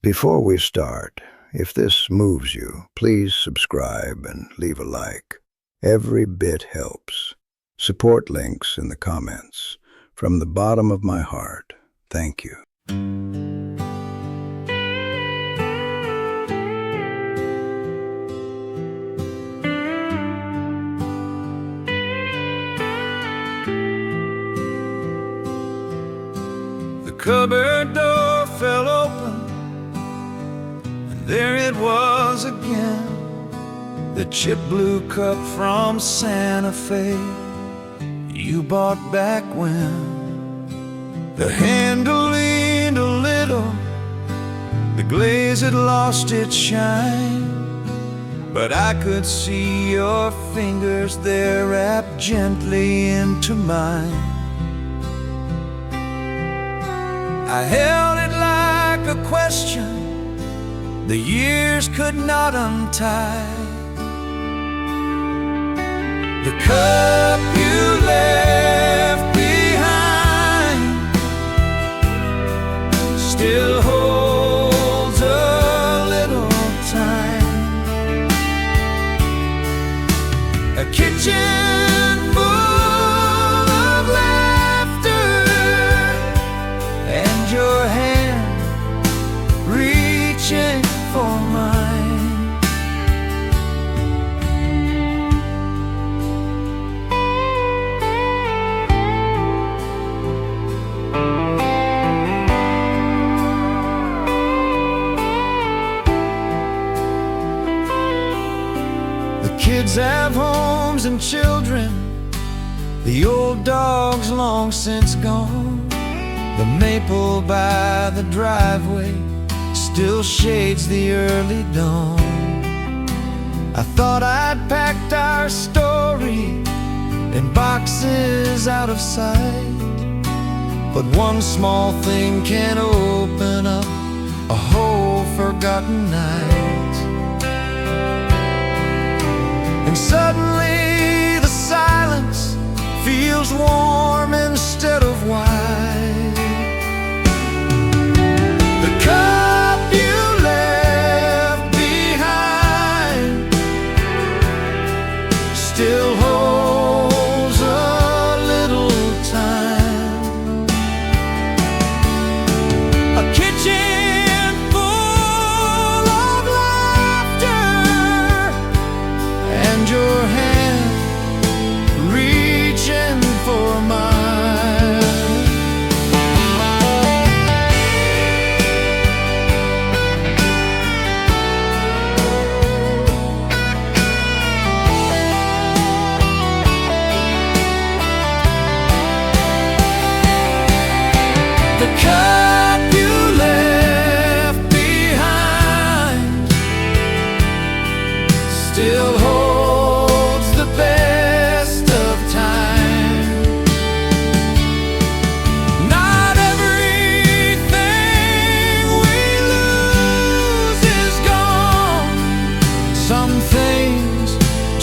Before we start, if this moves you, please subscribe and leave a like. Every bit helps. Support links in the comments. From the bottom of my heart, thank you. The cupboard door fell open, and there it was again. The chip blue cup from Santa Fe you bought back when. The handle leaned a little, the glaze had lost its shine, but I could see your fingers there wrapped gently into mine. I held it like a question the years could not untie. The cup you left behind still holds a little time. A kitchen full of laughter, and your hand reaching for mine. Kids have homes and children, the old dog's long since gone. The maple by the driveway still shades the early dawn. I thought I'd packed our story in boxes out of sight, but one small thing can open up a whole forgotten night. And suddenly the silence feels warm instead of wide. The cup you left behind still holds a little time. A kitchen full of laughter, and your hand reaching for mine. The cup you left behind still holds the best of time. Not everything we lose is gone. Some things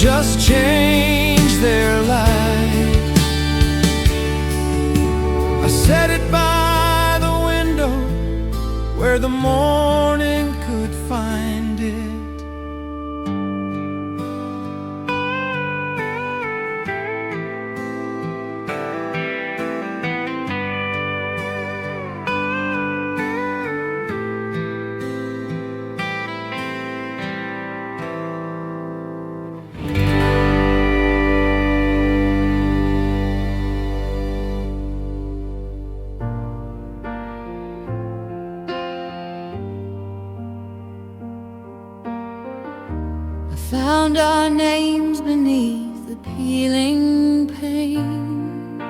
just change their life. I set it by the window where the morning could find it. Found our names beneath the peeling paint.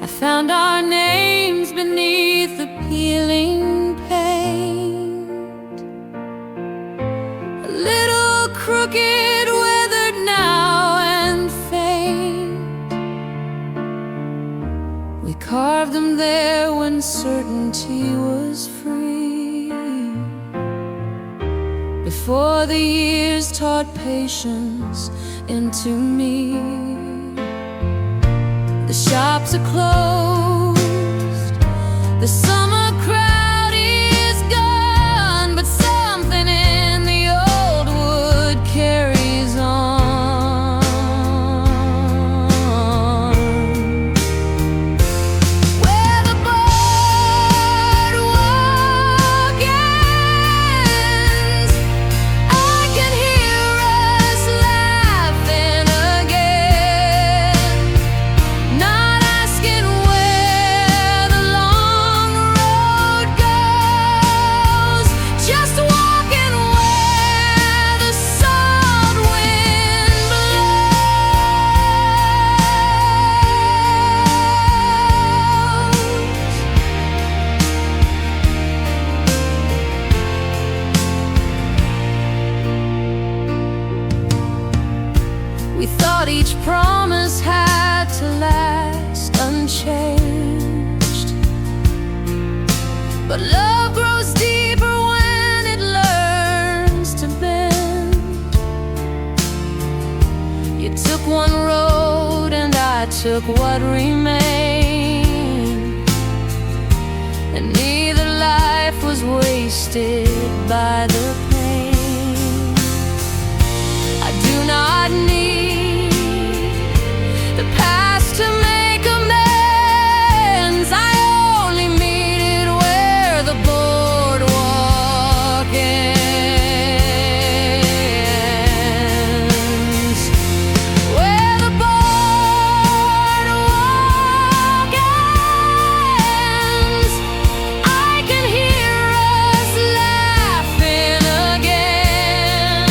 I found our names beneath the peeling paint. A little crooked, weathered now and faint. We carved them there when certainty was free, before the years taught patience into me. The shops are closed, the summer crowd But love grows deeper when it learns to bend. You took one road and I took what remained, and neither life was wasted by the pain. I do not need the past to make amends. I only meet it where the boardwalk ends. Where the boardwalk ends, I can hear us laughing again.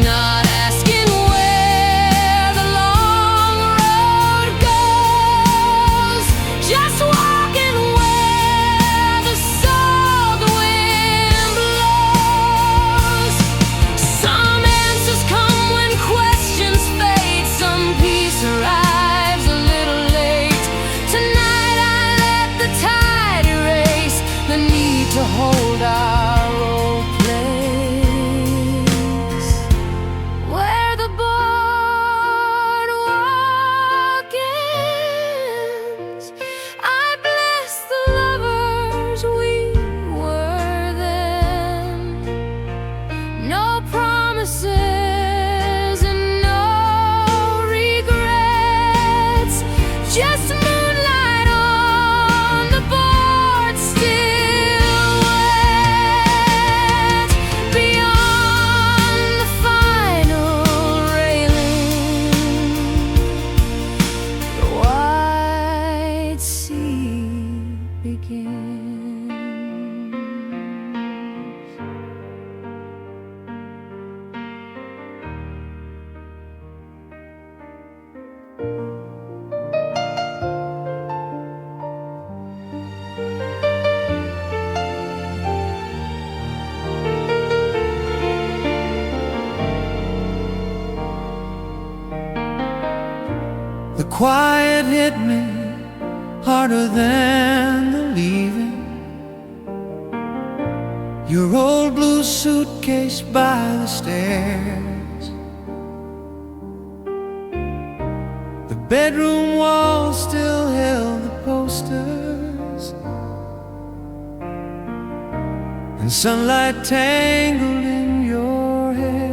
Not asking where the long road goes, just walking where the salt wind blows. Some answers come when questions fade, some peace arrives a little late. Tonight I let the tide erase the need to hold our old place. Where the boardwalk ends, I bless the lovers we were then. No promises and no regrets, just moonlight on the board still wet. Beyond the final railing, the wide sea begins. The quiet hit me harder than the leaving. Your old blue suitcase by the stairs. The bedroom wall still held the posters, and sunlight tangled in your hair.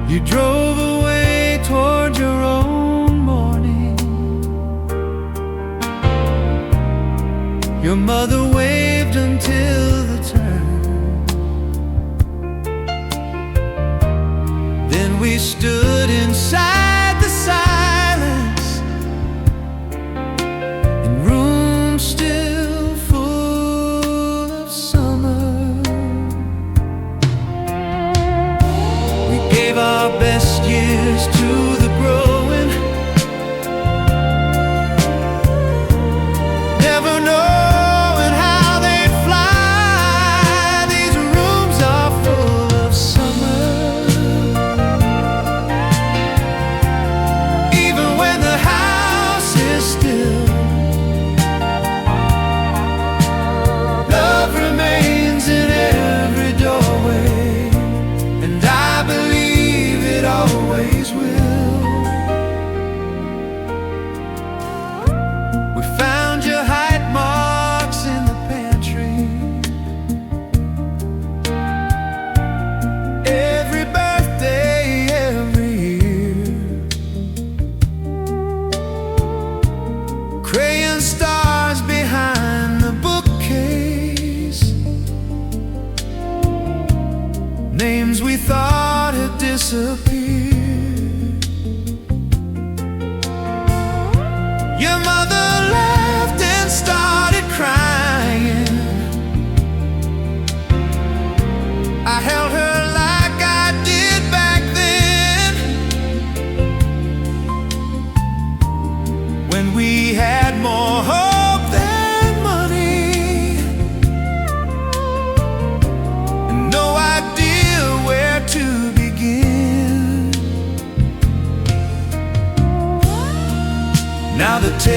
You drove away toward your own morning. Your mother waved until the turn. Then we stood inside the silence, in rooms still full of summer. We gave our best years to the growing, never knowing how they'd fly. These rooms are full of summer.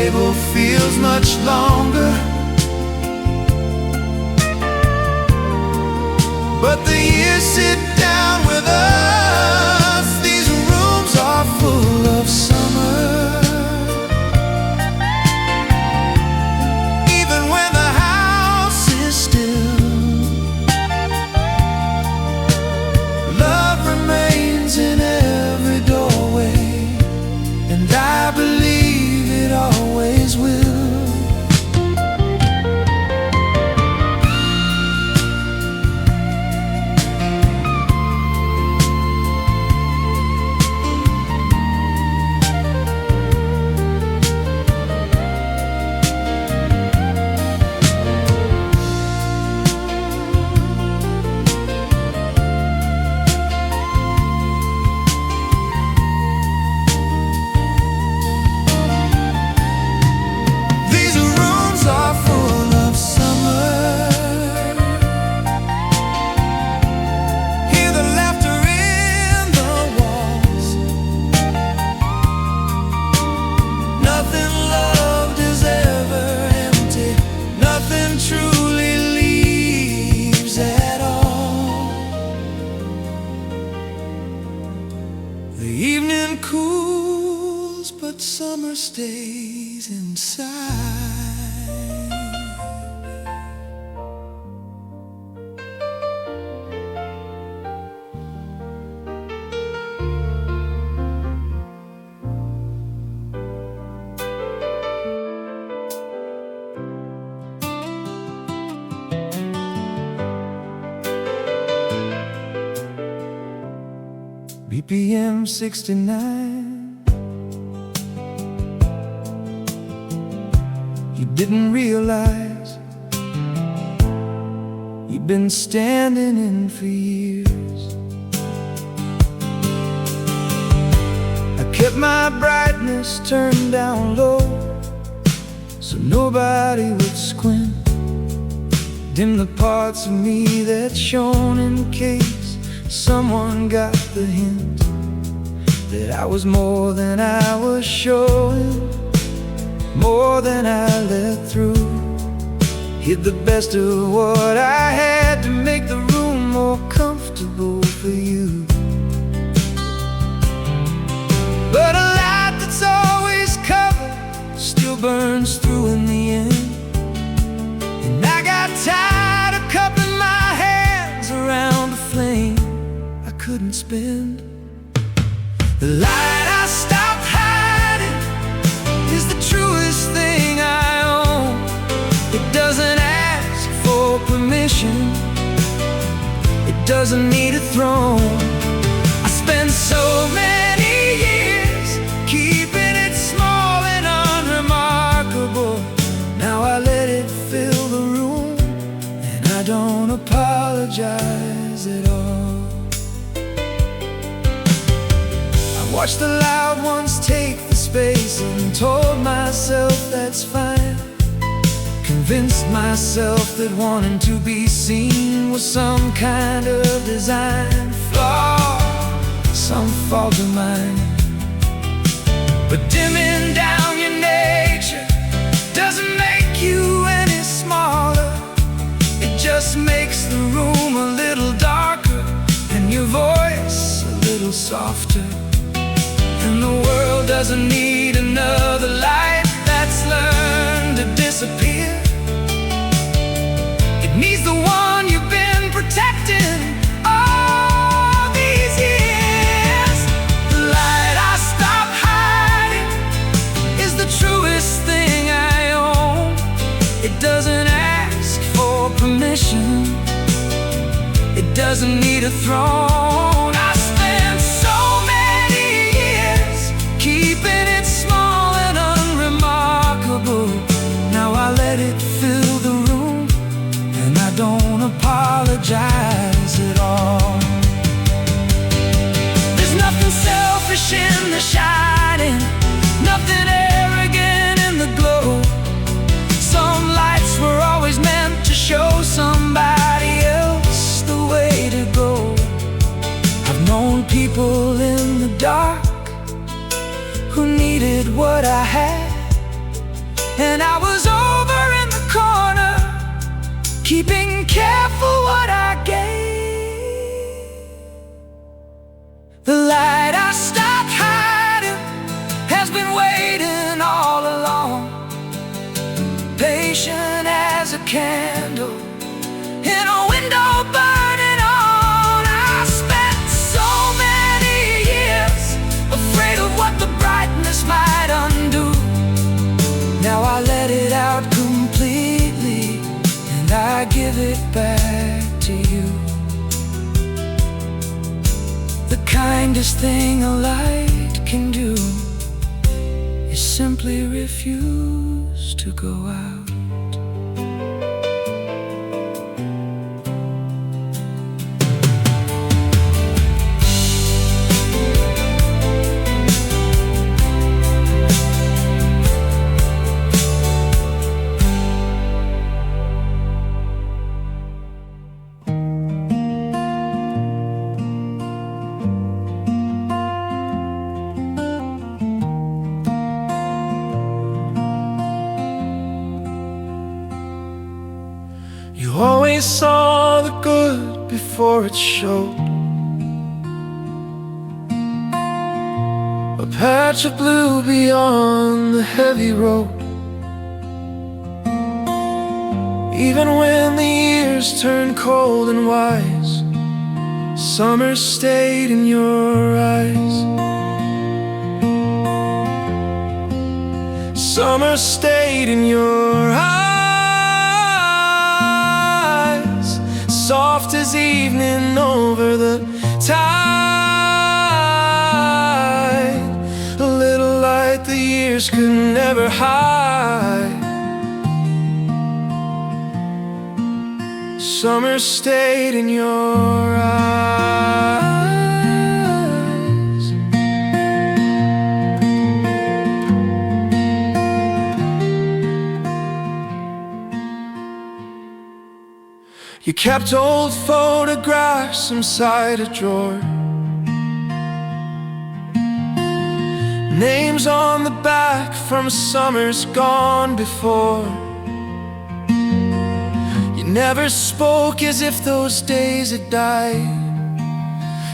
table feels much longer, but the years sit down with us. These rooms are full of summer. Even when the house is still, love remains in every doorway, and I believe it always will. The evening cools, but summer stays inside. BPM 69. You didn't realize you've been standing in for years. I kept my brightness turned down low so nobody would squint. Dim the parts of me that shone in case someone got the hint that I was more than I was showing, more than I let through. Hid the best of what I had to make the room more comfortable for you. But a light that's always covered still burns through in the end, and I got tired of cupping my hands around the flame I couldn't spend. The light I stopped hiding is the truest thing I own. It doesn't ask for permission, it doesn't need a throne. I spent so many years keeping it small and unremarkable. Now I let it fill the room, and I don't apologize at all. Watched the loud ones take the space and told myself that's fine. Convinced myself that wanting to be seen was some kind of design flaw, some fault of mine. But dimming down your nature doesn't make you any smaller. It just makes the room a little darker and your voice a little softer. And the world doesn't need another light that's learned to disappear. It needs the one you've been protecting all these years. The light I stopped hiding is the truest thing I own. It doesn't ask for permission, it doesn't need a throne. I spent so keeping it small and unremarkable. Now I let it fill the room, and I don't apologize at all. There's nothing selfish in the shining, nothing arrogant in the glow. Some lights were always meant to show somebody else the way to go. when I was over in the corner, keeping careful what I gave. The light I stopped hiding has been waiting all along, patient as a candle in a window burning on. I spent so many years afraid of what the brightness might undo. Now I let it out completely, and I give it back to you. The kindest thing a light can do is simply refuse to go out. You always saw the good before it showed, a patch of blue beyond the heavy road. Even when the years turned cold and wise, summer stayed in your eyes. Summer stayed in your eyes. Soft as evening over the tide, a little light the years could never hide. Summer stayed in your eyes. You kept old photographs inside a drawer, names on the back from summers gone before. You never spoke as if those days had died.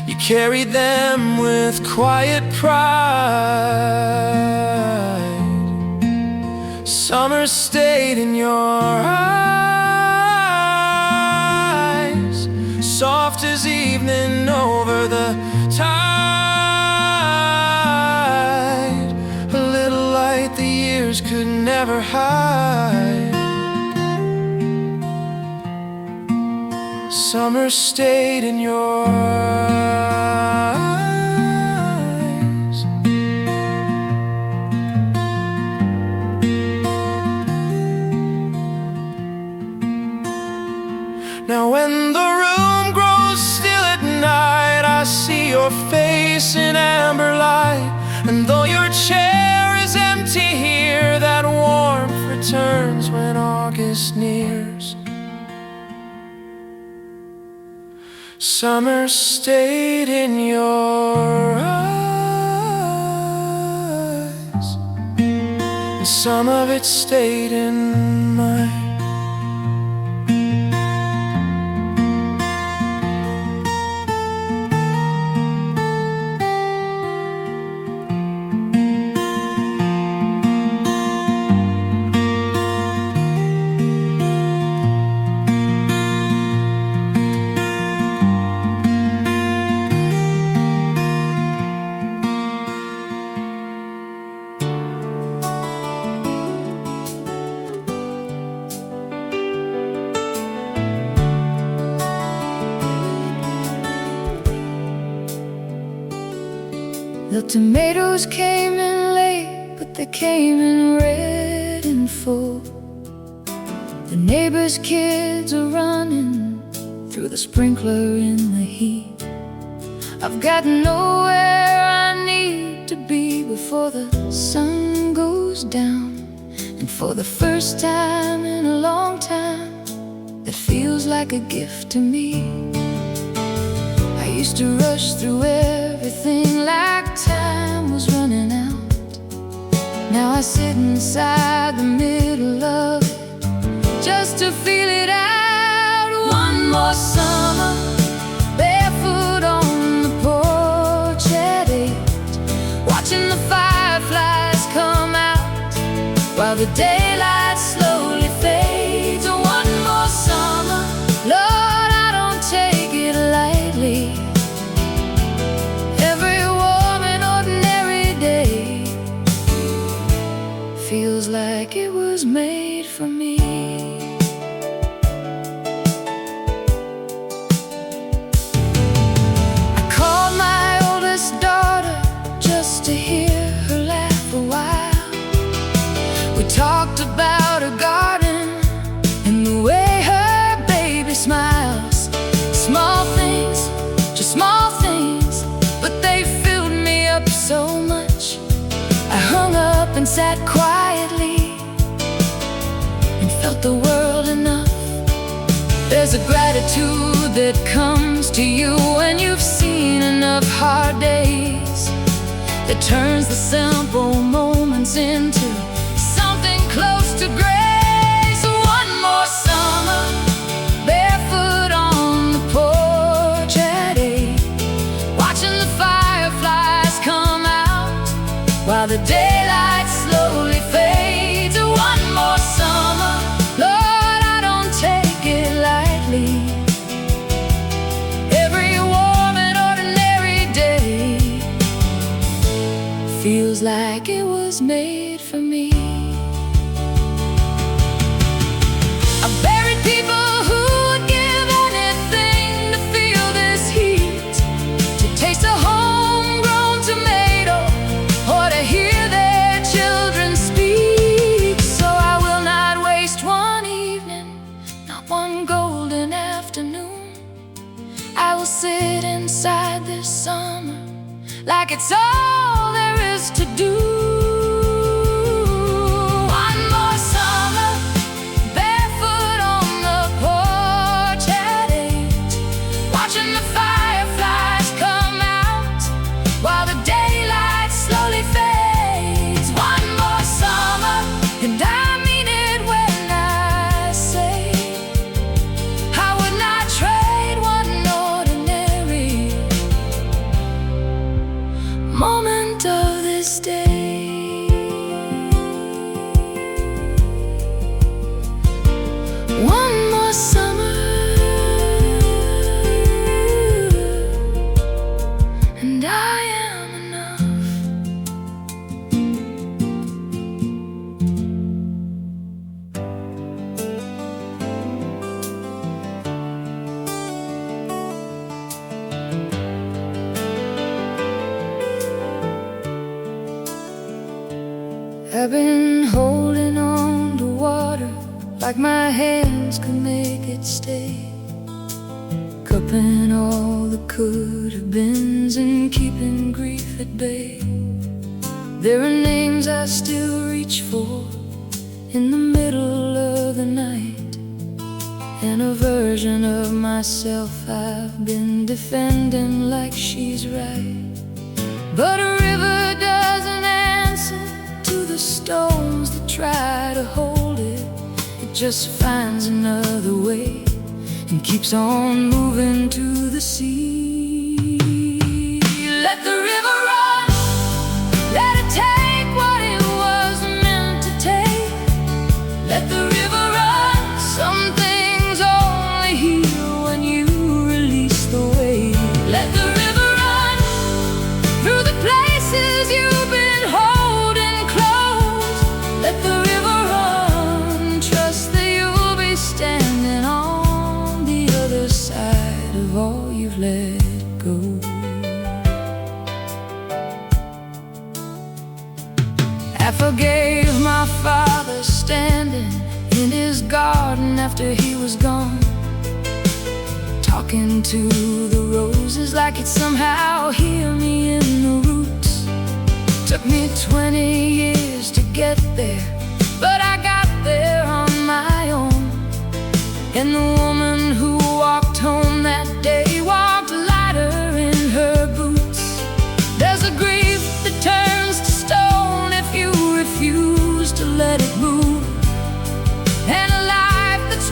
You carried them with quiet pride. Summer stayed in your eyes. Soft as evening over the tide, a little light the years could never hide. Summer stayed in your eyes. Now when the room grows still at night, I see your face in amber light. And though your chair is empty here, that warmth returns when August nears. Summer stayed in your eyes, and some of it stayed in mine. The tomatoes came in late, but they came in red and full. The neighbors' kids are running through the sprinkler in the heat. I've got nowhere I need to be before the sun goes down. And for the first time in a long time, it feels like a gift to me. I used to rush through everything like time was running out. Now I sit inside the middle to feel it out. One more summer, barefoot on the porch at 8, watching the fireflies come out while the daylight slowly fades. One more summer, Lord, I don't take it lightly. Every warm and ordinary day feels like it was made for me. I called my oldest daughter just to hear her laugh a while. We talked about her garden and the way her baby smiles. Small things, just small things, but they filled me up so much. I hung up and sat quietly and felt the world enough. There's a gratitude that comes to you when you've seen enough hard days, that turns the simple moments into something close to grace. One more summer, barefoot on the porch at 8, watching the fireflies come out while the daylight slowly fades. One more summer, Lord, I don't take it lightly. Every warm and ordinary day feels like it was made for me. I buried people who would give anything to feel this heat, to taste a homegrown tomato, or to hear their children speak. So I will not waste one evening, not one golden afternoon. I will sit inside this summer like it's all there is to do. One more summer, barefoot on the porch at 8, watching the fireflies come out while the daylight slowly fades. One more summer, and I mean it when I say I would not trade one ordinary moment of this day. One more summer, and I am enough. I've been holding on to water like my hands could make it stay, cupping all the could-have-beens and keeping grief at bay. There are names I still reach for in the middle of the night, and a version of myself I've been defending like she's right. But a river doesn't answer to the stones that try to hold it. It just finds another way and keeps on moving to the sea. Let the river run, let it take what it was meant to take. Let the river run, some things only heal when you release the weight. Let the river run through the places you've been holding close. Let the river run, trust that you'll be standing on the other side of all you've let go. I forgave my father standing in his garden after he was gone, talking to the roses like it somehow heal me in the roots. Took me 20 years to get there, but I got there on my own. And the woman who walked home that day walked lighter in her boots. There's a grief that turns to stone if you refuse to let it move, and a life that's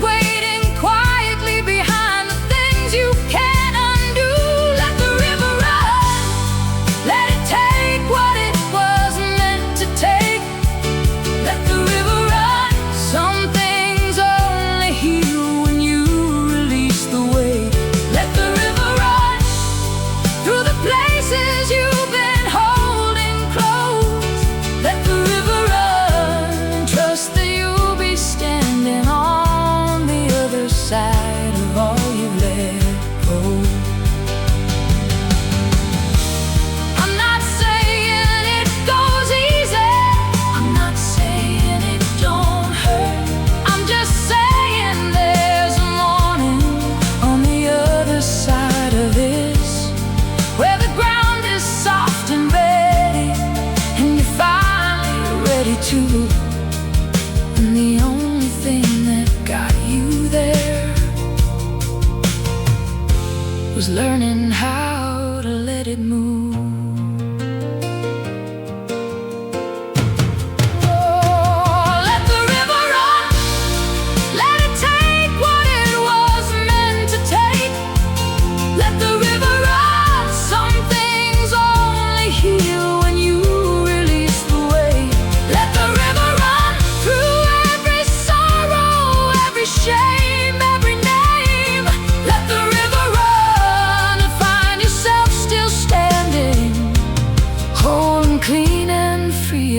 was learning how to let it move.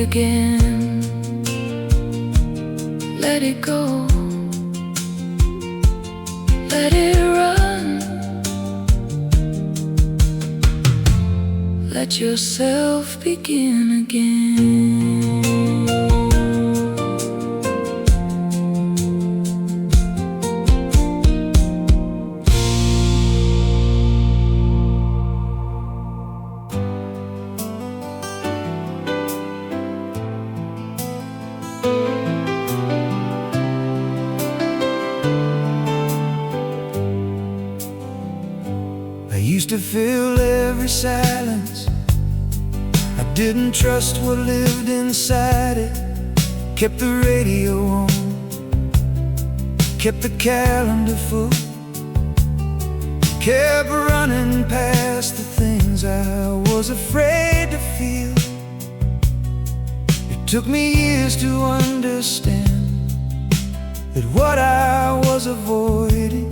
Again, let it go, let it run, let yourself begin again. I used to fill every silence. I didn't trust what lived inside it. Kept the radio on, kept the calendar full, kept running past the things I was afraid to feel. It took me years to understand that what I was avoiding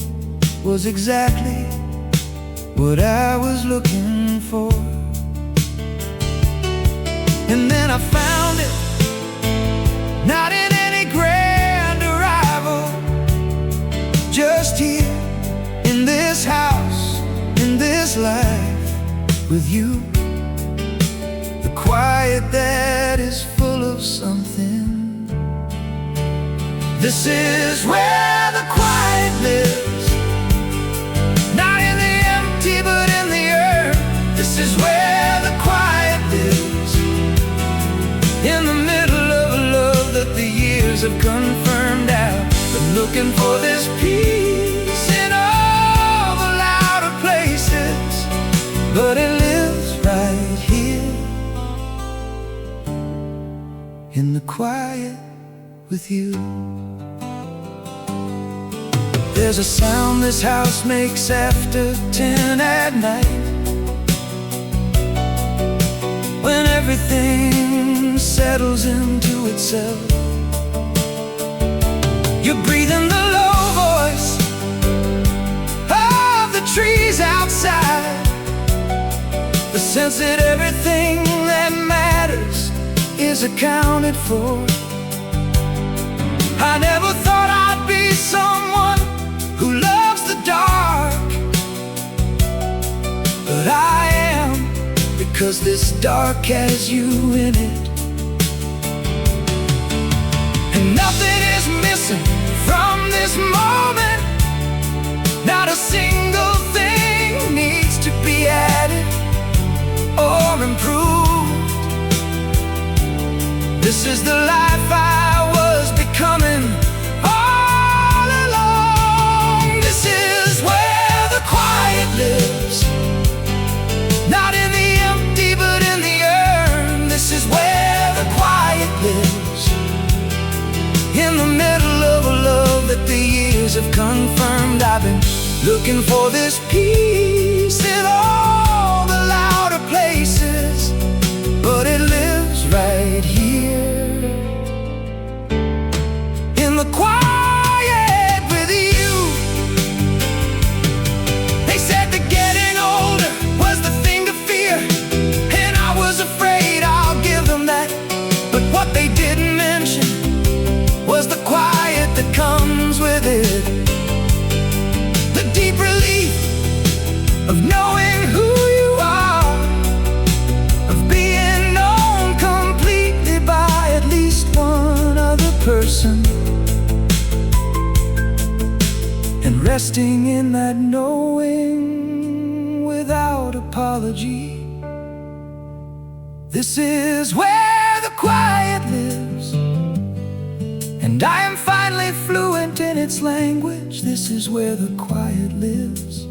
was exactly what I was looking for. And then I found it, not in any grand arrival, just here, in this house, in this life, with you. The quiet that is full of something. This is where the quiet lives. But in the earth, this is where the quiet lives. In the middle of a love that the years have confirmed out. Been looking for this peace in all the louder places, but it lives right here, in the quiet with you. There's a sound this house makes after 10 at night, when everything settles into itself. You're breathing the low voice of the trees outside, the sense that everything that matters is accounted for. I never thought I'd be someone who loves the dark, but I am, because this dark has you in it. And nothing is missing from this moment. Not a single thing needs to be added or improved. This is the life I was becoming. Lives, not in the empty but in the urn. This is where the quiet lives, in the middle of a love that the years have confirmed. I've been looking for this peace in all the louder places, but it lives right here, in the quiet. What they didn't mention was the quiet that comes with it, the deep relief of knowing who you are, of being known completely by at least one other person, and resting in that knowing without apology. This is where the quiet lives, and I am finally fluent in its language. This is where the quiet lives.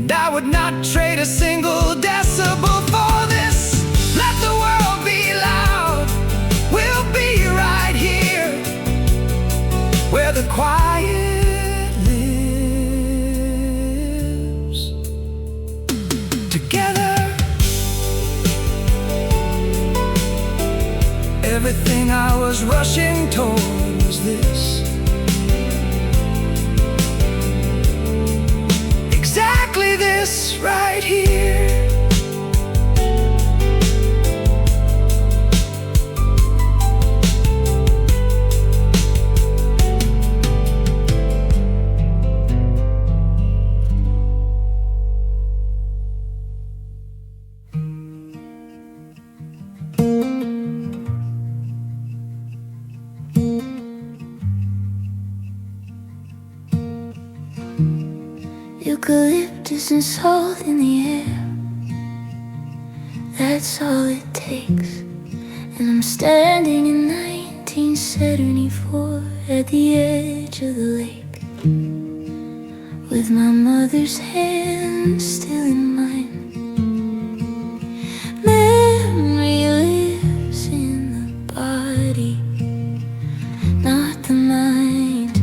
and I would not trade a single decibel for this. Let the world be loud, we'll be right here, where the quiet lives. Together, everything I was rushing toward was this. Exactly this right here. Eucalyptus and salt in the air, that's all it takes. And I'm standing in 1974 at the edge of the lake, with my mother's hand still in mine. Memory lives in the body, not the mind.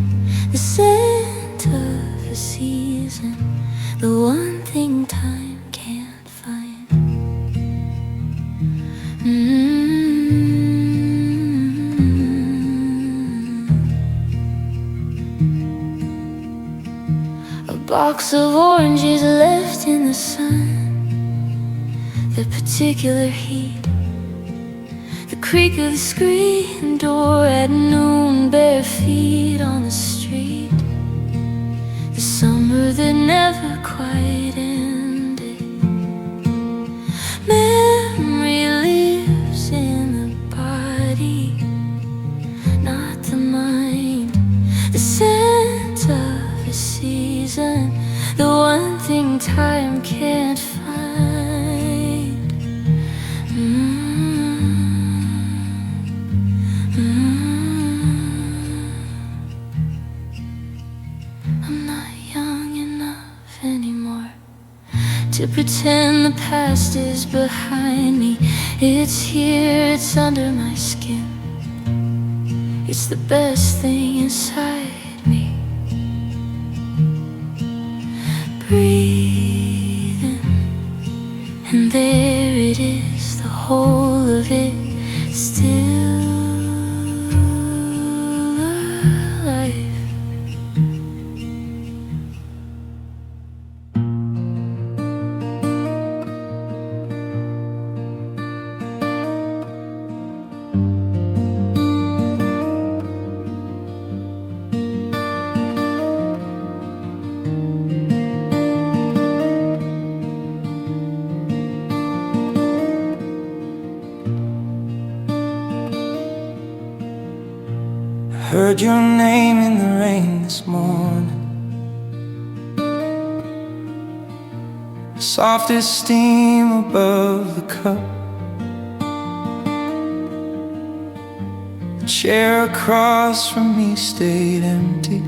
The scent of a season, the one thing time can't find. A box of oranges left in the sun, the particular heat, the creak of the screen door at noon, bare feet on the street, the summer that never quite ended. Memory lives in the body, not the mind. The scent of a season, the one thing time can't find. I'm not young enough anymore to pretend the past is behind me. It's here, it's under my skin. It's the best thing inside me. Breathing, and there it is, the whole of it, still alive. Heard your name in the rain this morning, the softest steam above the cup. The chair across from me stayed empty,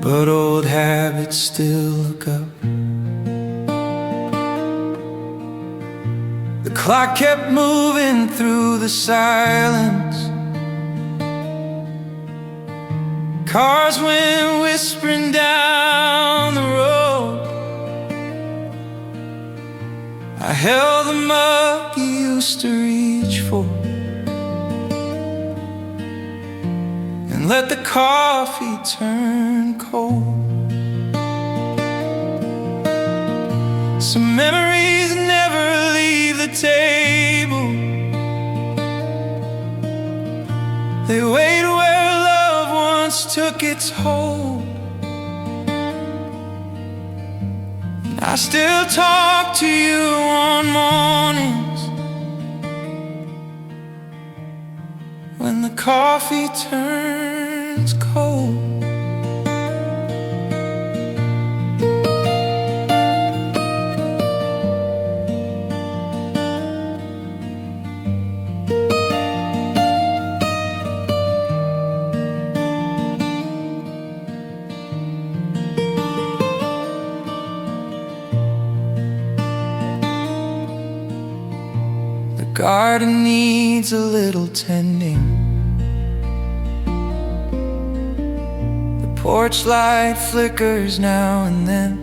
but old habits still look up. The clock kept moving through the silence, cars went whispering down the road. I held the mug you used to reach for, and let the coffee turn cold. Some memories never leave the table, they wait where love once took its hold. I still talk to you on mornings when the coffee turns cold. garden needs a little tending. The porch light flickers now and then.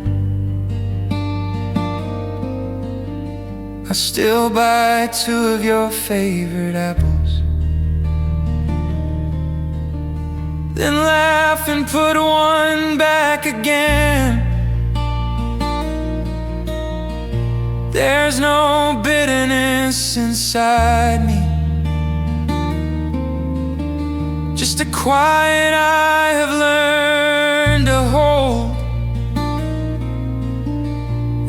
I still buy 2 of your favorite apples, then laugh and put 1 back again. There's no bitterness inside me, just a quiet I have learned to hold,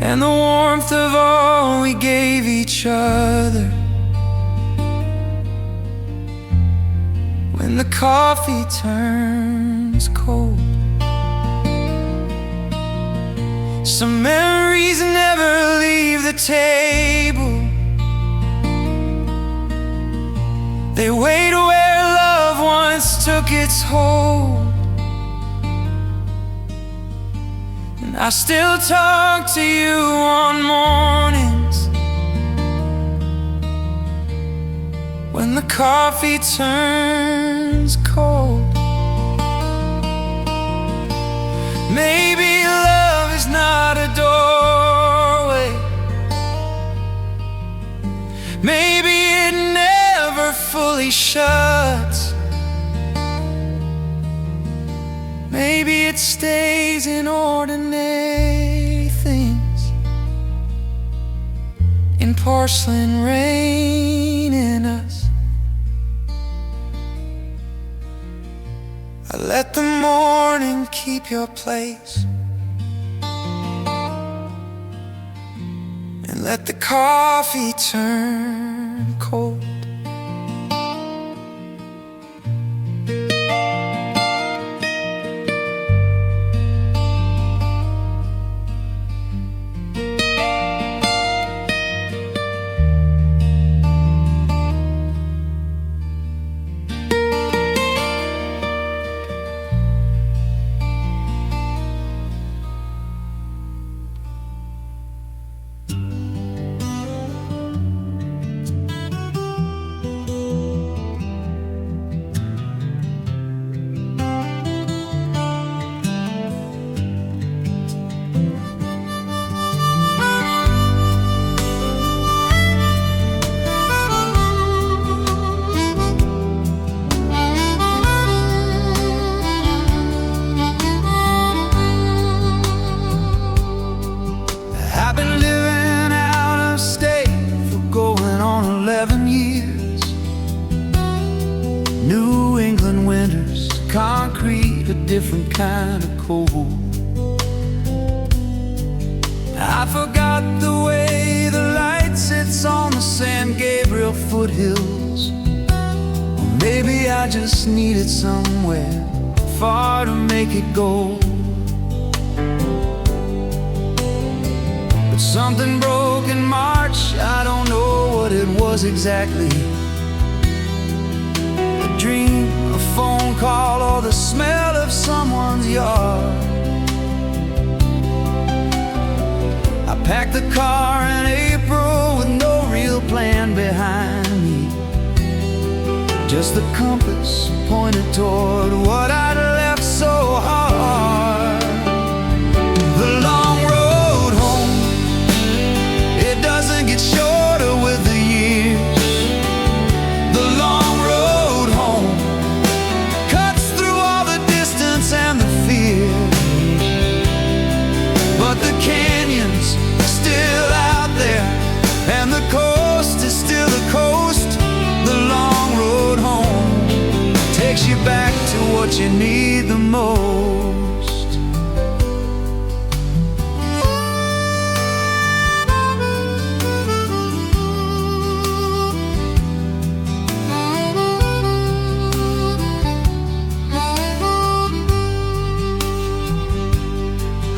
and the warmth of all we gave each other. When the coffee turns cold, some memories never leave the table. They wait where love once took its hold, and I still talk to you on mornings when the coffee turns cold. Maybe love is not a doorway, maybe it never fully shuts, maybe it stays in ordinary things, in porcelain rain in us. I let the morning keep your place, and let the coffee turn cold. Concrete, a different kind of cold. I forgot the way the light sits on the San Gabriel foothills. Or maybe I just needed somewhere far to make it go. But something broke in March, I don't know what it was exactly. A dream, a phone call, or the smell of someone's yard. I packed the car in April with no real plan behind me, just the compass pointed toward what I'd left so hard. The long road home, it doesn't get shorter with the years. The long road home cuts through all the distance and the fear, but the canyon's still out there, and the coast is still the coast. The long road home takes you back to what you need the most.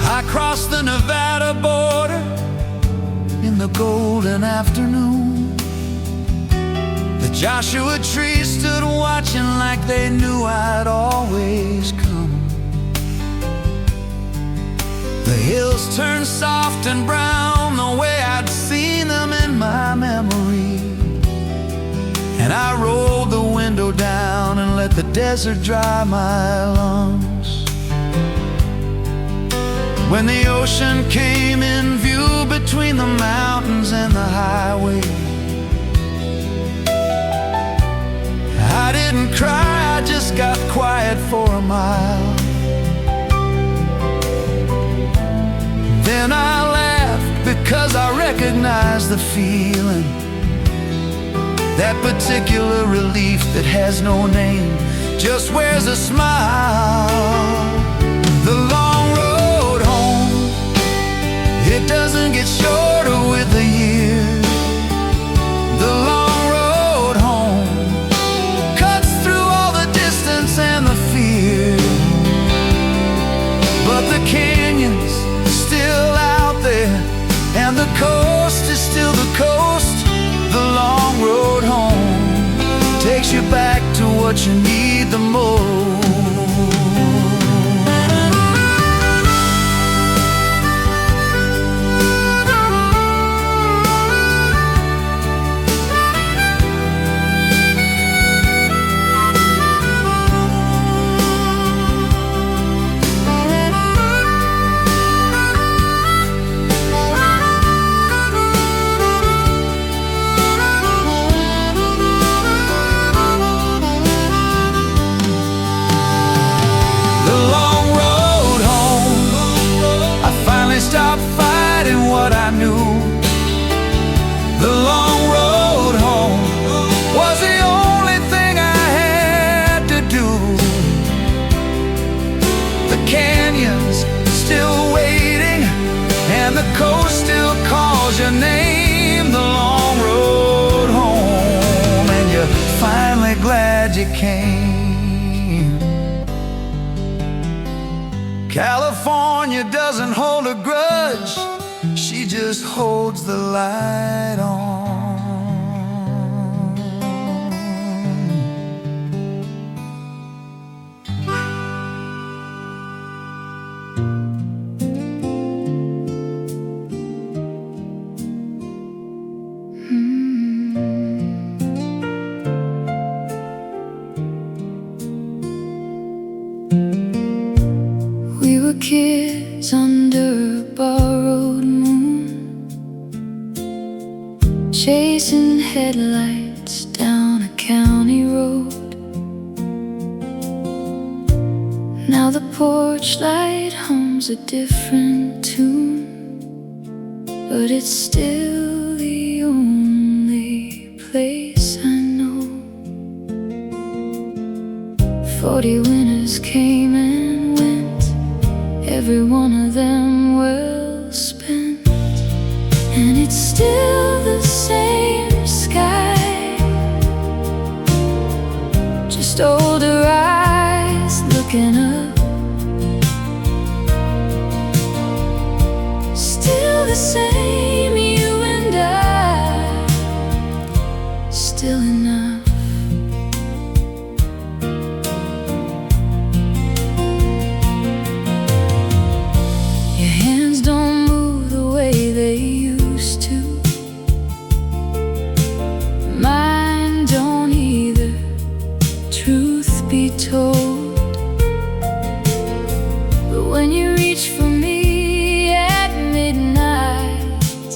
I crossed the Nevada border in the golden afternoon. The Joshua trees stood watching like they knew I'd always come. The hills turned soft and brown the way I'd seen them in my memory. I rolled the window down and let the desert dry my lungs. When the ocean came in view between the mountains and the highway, I didn't cry, I just got quiet for a mile. Then I laughed because I recognized the feeling, that particular relief that has no name, just wears a smile. The long road home, it doesn't get shorter with the years. The long road home cuts through all the distance and the fear, but the canyon's still out there, and the coast is still the coast. The long road home takes you back to what you need the most. Stop fighting what I knew. The long road home was the only thing I had to do. The canyon's still waiting, and the coast still calls your name. The long road home, and you're finally glad you came. California doesn't hold a grudge, she just holds the light on. We were kids under a borrowed moon, chasing headlights down a county road. Now the porch light hums a different tune, but it's still the only place I know. 40 winters came and went, every one of them well spent, and it's still the same sky, just older eyes looking up. Still the same, you and I, still enough. Told, but when you reach for me at midnight,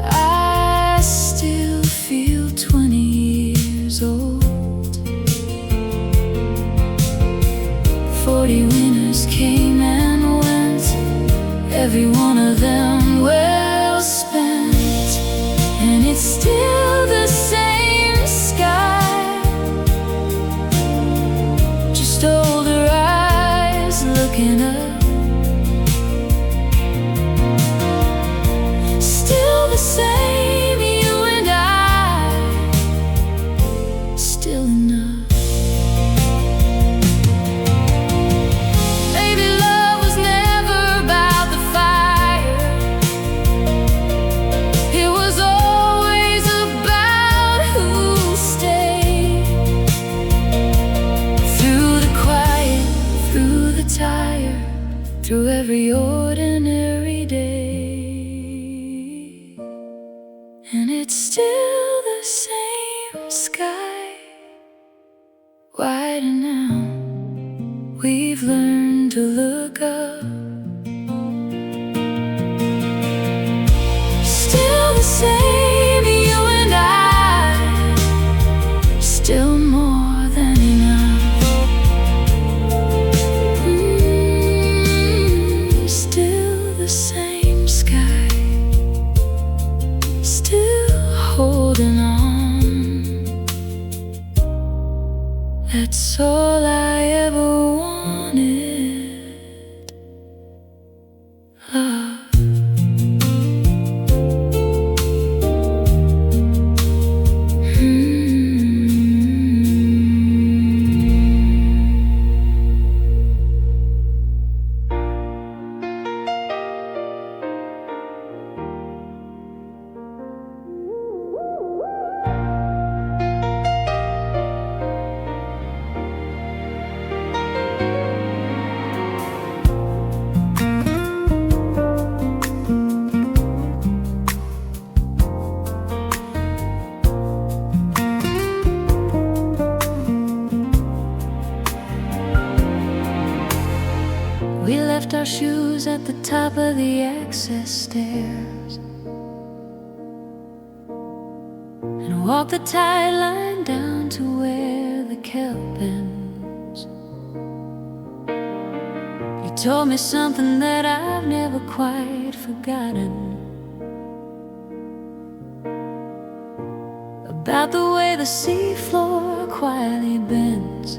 I still feel 20 years old. 40 winters came and went, every one of them well spent, and it's still the same sky, older eyes looking up. Still the same, you and I, still enough. Maybe love was never about the fire, it was always about who stayed. Through the tire, through every ordinary day, and it's still the same sky. brighter now. We've learned to look up. Still the same, you and I. Still more than enough. Still the same sky. Still holding on. That's all I ever wanted. Love. We left our shoes at the top of the access stairs and walked the tide line down to where the kelp ends. You told me something that I've never quite forgotten, about the way the seafloor quietly bends.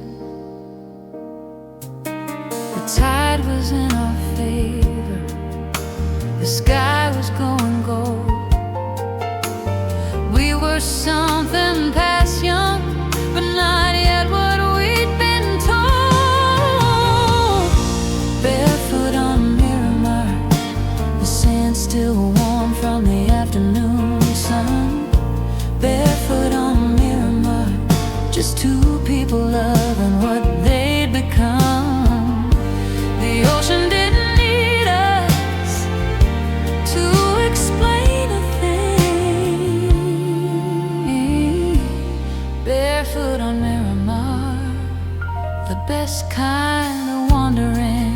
The tide was in our favor, the sky was going gold. We were something past young, but not yet what we'd been told. Barefoot on Miramar, the sand still warm from the afternoon sun. Barefoot on Miramar, just two people loving what they'd become. The ocean didn't need us to explain a thing. Barefoot on Miramar, the best kind of wandering.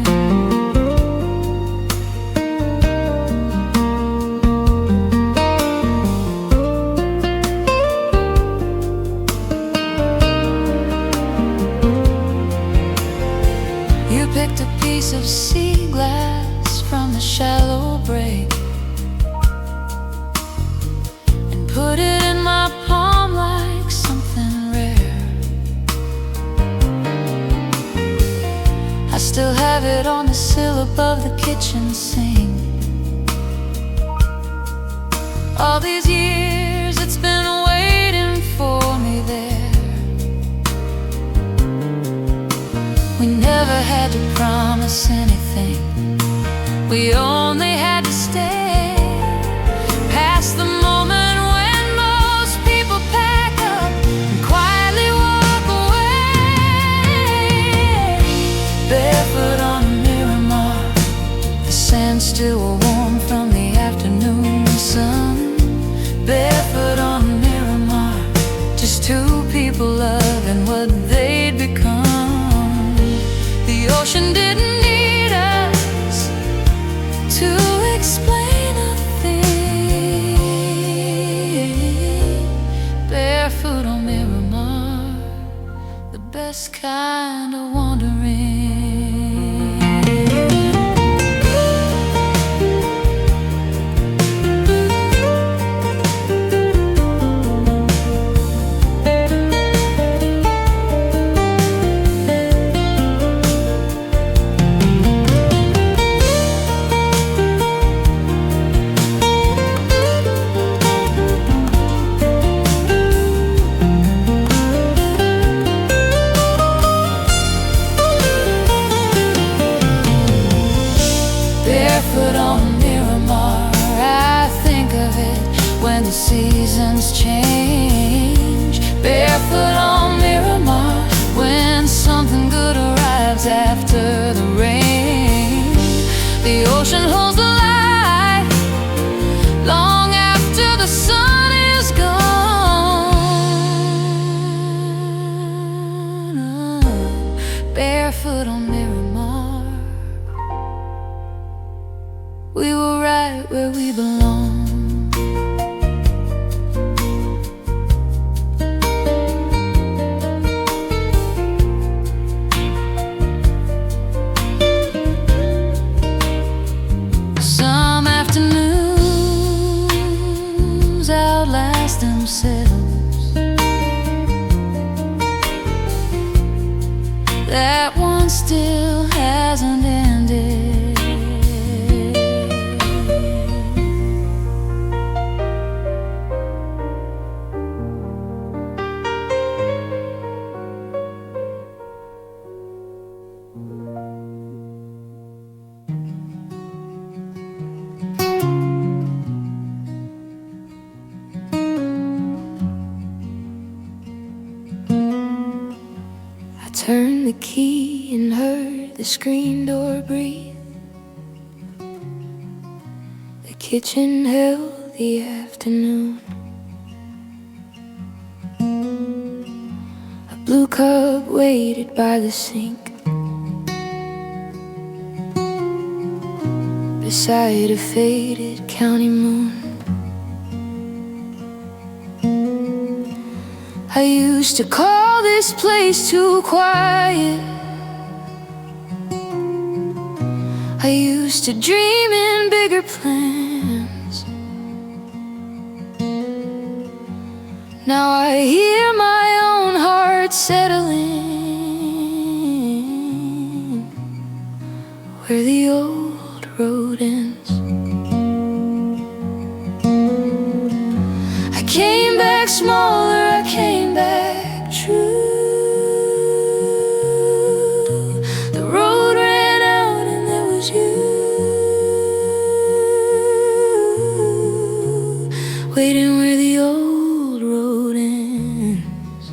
You picked a piece of sea glass from the shallow break and put it in my palm like something rare. I still have it on the sill above the kitchen sink. All these years it's been waiting for me there. We never had to promise anything, we only had to stay past the moment when most people pack up and quietly walk away. Barefoot on Miramar, the sand still warm from the afternoon sun. Barefoot on Miramar, just two people loving what they'd become. The ocean didn't need us to explain a thing. Barefoot on Miramar, the best kind of wandering. barefoot on Miramar. We were right where we belong. Some afternoons outlast themselves. That one still hasn't ended. I turned the key and heard the screen door breathe. The kitchen held the afternoon. A blue cup waited by the sink, beside a faded county moon. I used to call this place too quiet. I used to dream in bigger plans. Now I hear my own heart settling where the old road ends. I came back smaller, I came back true. The road ran out and there was you, waiting where the old road ends.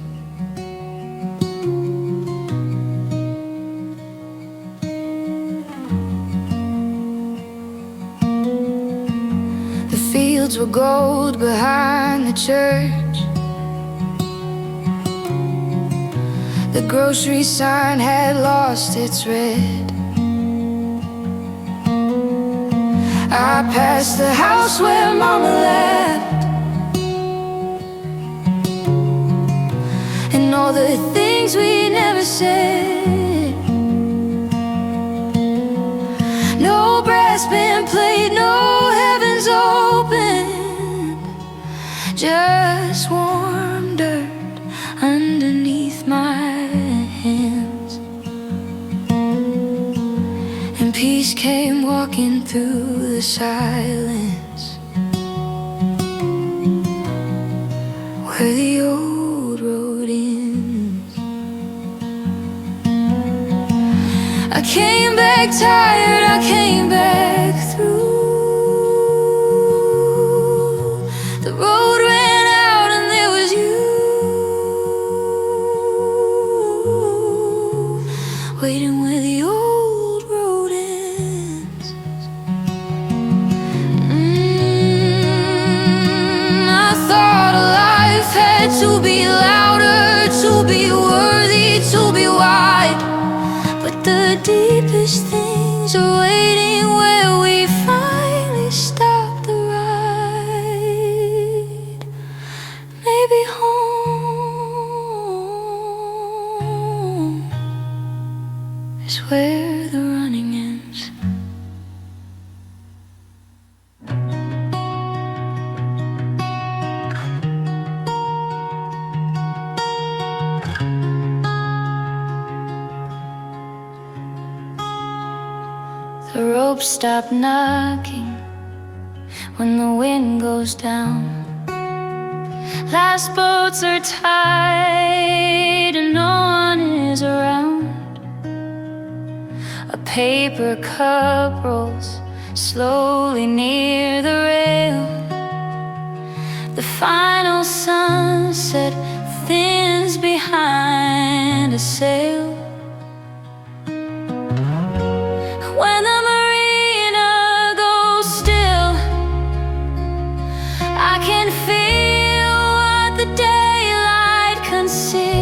The fields were gold behind the church. The grocery sign had lost its red. I passed the house where Mama left, and all the things we never said. No brass band played, no heavens opened, just warm dirt underneath my hands. And peace came walking through the silence where the old road ends. I came back tired, I came back through. The road ran out and there was you, waiting where the old road ends. I thought life had to be louder, to be worthy, to be wide. But the deepest things are waiting where we finally stop the ride. Maybe home is where the running ends. The ropes stop knocking when the wind goes down. Last boats are tied and no one is around. A paper cup rolls slowly near the rail. The final sunset thins behind a sail. When the marina goes still, I can feel what the daylight concealed.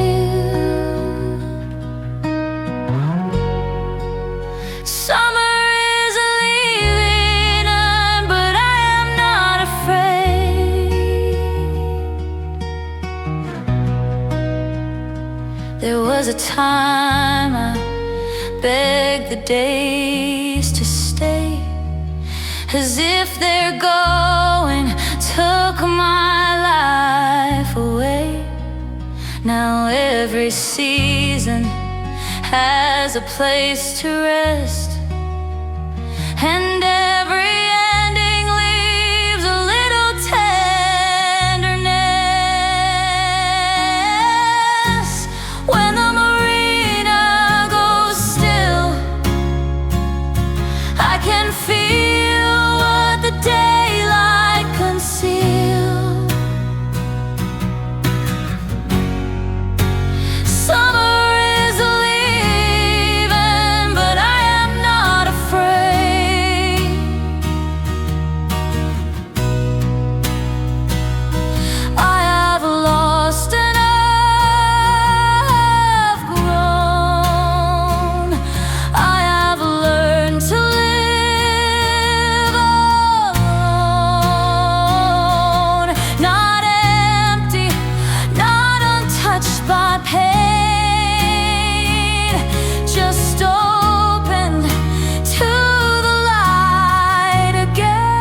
There was a time I begged the days to stay, as if their going took my life away. Now every season has a place to rest, and every ending leaves a little tenderness. When the marina goes still, I can feel what the daylight concealed. Summer is leaving, but I am not afraid. I have lost and I've grown. I have learned to live alone, not empty, not untouched by pain, just open to the light again.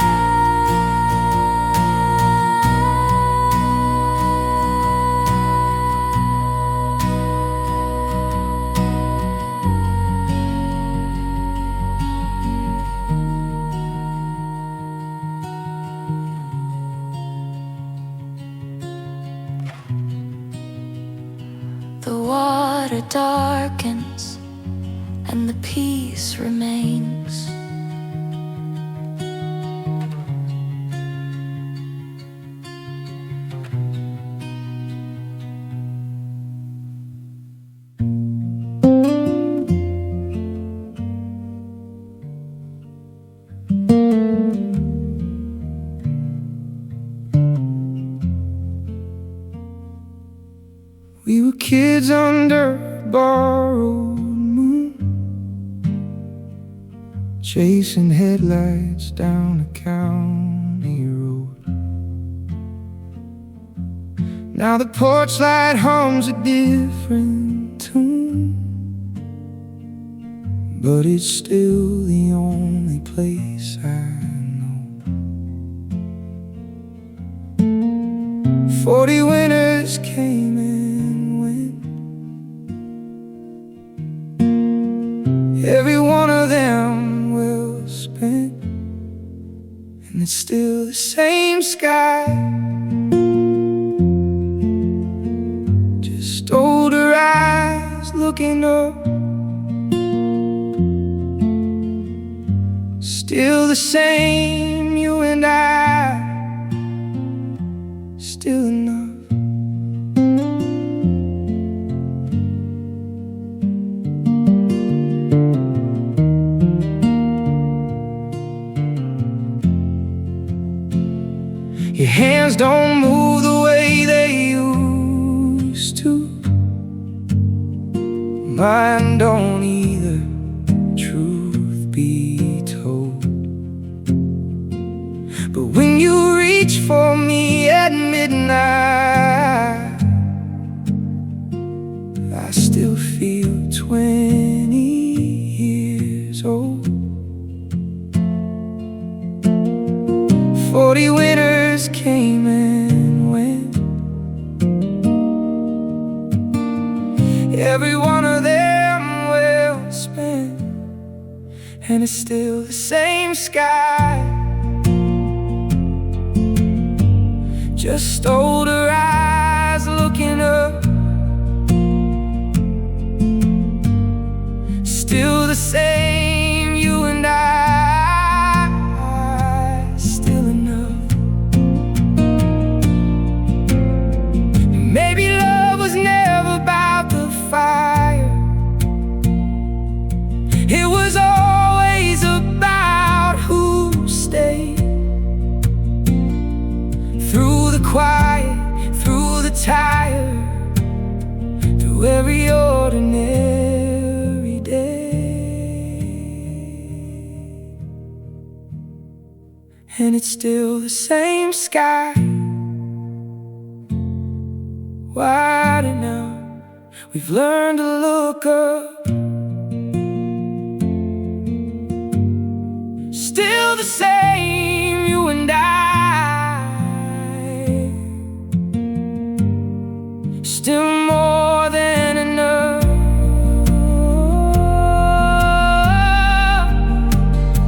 The water darkens and the peace remains. We were kids under a borrowed moon, chasing headlights down a county road. Now the porch light hums a different tune, but it's still the only place I know. 40 winters came and went, every one of them well spent, and it's still the same sky, just older eyes looking up. Still the same, you and I, still enough. Your hands don't move the way they used to, mine don't either, truth be told. But when you reach for me at midnight, I still feel 20 years old. 40 winters came and went, every one of them well spent, and it's still the same sky, just older eyes looking up. Still the same, you and I, still enough. Maybe love was never about the fire, it was always about who stayed. Through the quiet, through the tired, through every ordinary day. And it's still the same sky, wide enough we've learned to look up. Still the same, you and I. Still more than enough.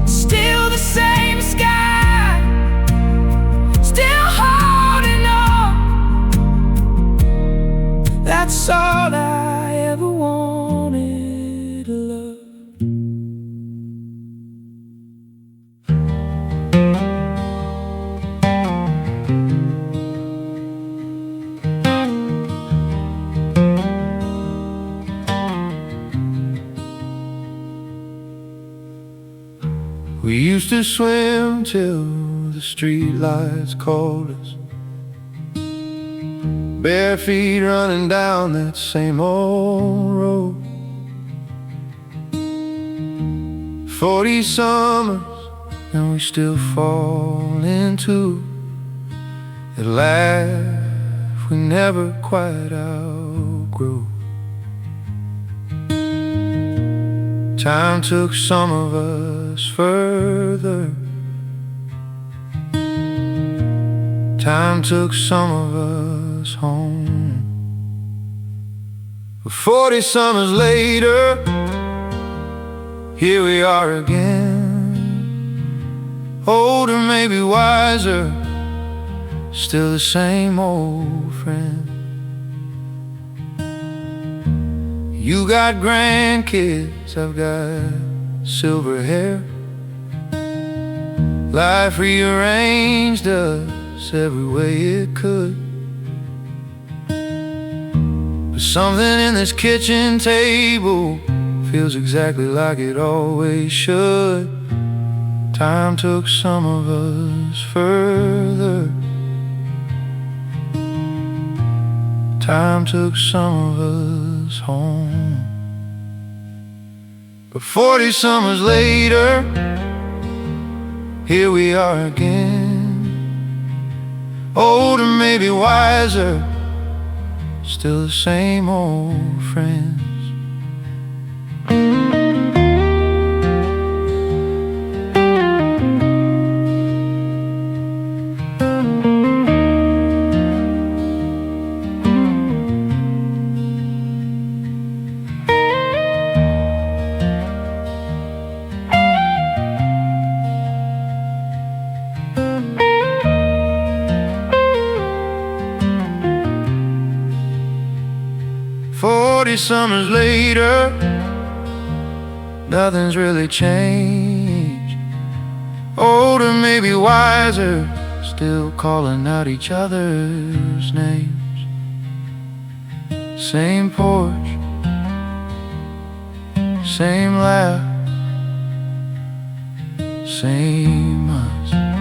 Still the same sky. Still holding on. That's all I ever wanted, love. We used to swim till the streetlights called us, bare feet running down that same old road. 40 summers and we still fall into a laugh we never quite outgrew. Time took some of us further. Time took some of us home. But 40 summers later, here we are again. Older, maybe wiser, still the same old friend. You got grandkids, I've got silver hair. Life rearranged us every way it could. But something in this kitchen table feels exactly like it always should. Time took some of us further. Time took some of us home. But 40 summers later, here we are again. Older, maybe wiser, still the same old friends. 40 summers later, nothing's really changed. Older, maybe wiser, still calling out each other's names. Same porch, same laugh, same us.